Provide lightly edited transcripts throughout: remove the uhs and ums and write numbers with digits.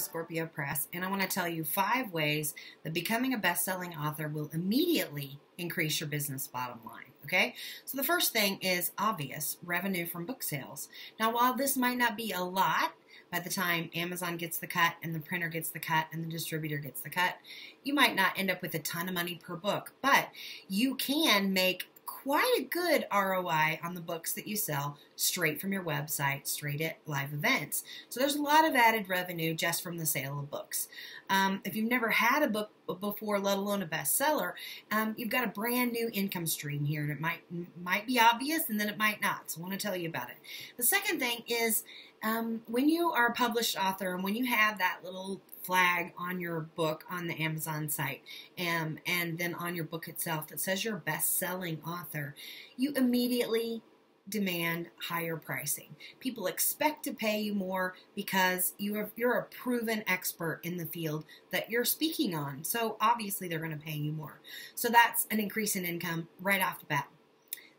Scorpio Press, and I want to tell you 5 ways that becoming a best-selling author will immediately increase your business bottom line. Okay, so the first thing is obvious: revenue from book sales. Now, while this might not be a lot by the time Amazon gets the cut and the printer gets the cut and the distributor gets the cut, you might not end up with a ton of money per book, but you can make quite a good ROI on the books that you sell straight from your website, straight at live events. So there's a lot of added revenue just from the sale of books. If you've never had a book before, let alone a bestseller, you've got a brand new income stream here, and it might be obvious, and then it might not. So I want to tell you about it. The second thing is when you are a published author and when you have that little flag on your book on the Amazon site and then on your book itself that says you're a best-selling author, you immediately demand higher pricing. People expect to pay you more because you're a proven expert in the field that you're speaking on. So obviously they're going to pay you more. So that's an increase in income right off the bat.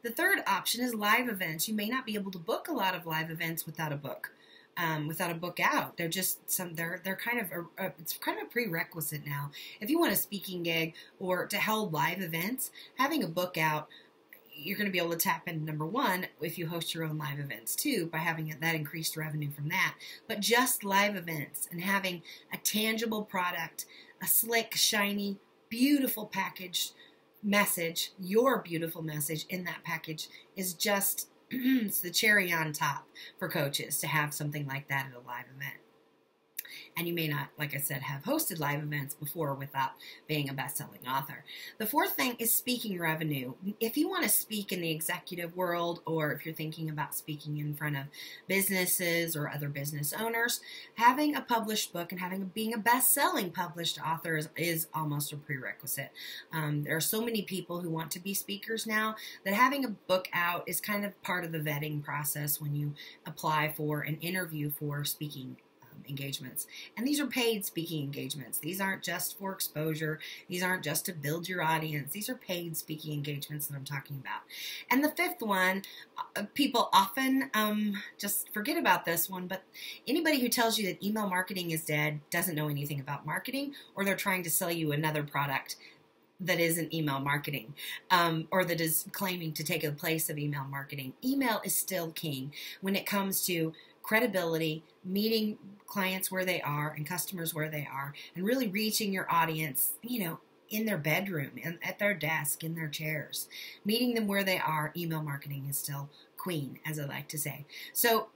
The third option is live events. You may not be able to book a lot of live events without a book. Without a book out. They're just they're kind of it's kind of a prerequisite now. If you want a speaking gig or to hold live events, having a book out, you're going to be able to tap in, number one, if you host your own live events too, by having that increased revenue from that. But just live events and having a tangible product, a slick, shiny, beautiful packaged message, your beautiful message in that package is just it's the cherry on top for coaches to have something like that at a live event. And you may not, like I said, have hosted live events before without being a best-selling author. The fourth thing is speaking revenue. If you want to speak in the executive world, or if you're thinking about speaking in front of businesses or other business owners, having a published book and being a best-selling published author is almost a prerequisite. There are so many people who want to be speakers now that having a book out is kind of part of the vetting process when you apply for an interview for speaking engagements. And these are paid speaking engagements. These aren't just for exposure. These aren't just to build your audience. These are paid speaking engagements that I'm talking about. And the fifth one, people often just forget about this one, but anybody who tells you that email marketing is dead doesn't know anything about marketing, or they're trying to sell you another product that isn't email marketing, or that is claiming to take the place of email marketing. Email is still king when it comes to credibility, meeting clients where they are and customers where they are, and really reaching your audience, in their bedroom, and at their desk, in their chairs. Meeting them where they are, email marketing is still queen, as I like to say. So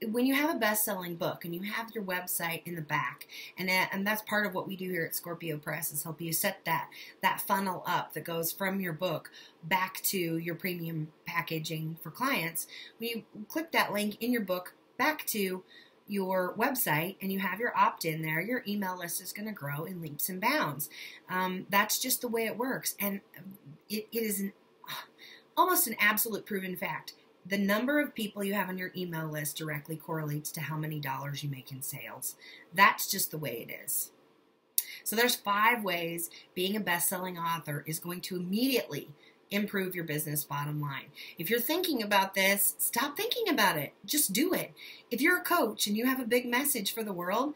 when you have a best-selling book and you have your website in the back, and that's part of what we do here at Scorpio Press, is help you set that funnel up that goes from your book back to your premium packaging for clients. When you click that link in your book back to your website and you have your opt-in there, your email list is going to grow in leaps and bounds. That's just the way it works, and it is almost an absolute proven fact. The number of people you have on your email list directly correlates to how many dollars you make in sales. That's just the way it is. So there's 5 ways being a best-selling author is going to immediately improve your business bottom line. If you're thinking about this, stop thinking about it. Just do it. If you're a coach and you have a big message for the world,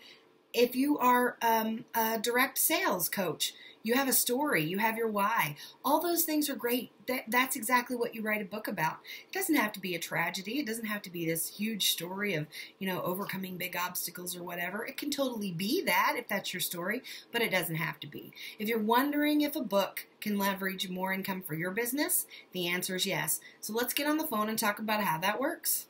if you are a direct sales coach, you have a story, you have your why. All those things are great. That's exactly what you write a book about. It doesn't have to be a tragedy. It doesn't have to be this huge story of, overcoming big obstacles or whatever. It can totally be that if that's your story, but it doesn't have to be. If you're wondering if a book can leverage more income for your business, the answer is yes. So let's get on the phone and talk about how that works.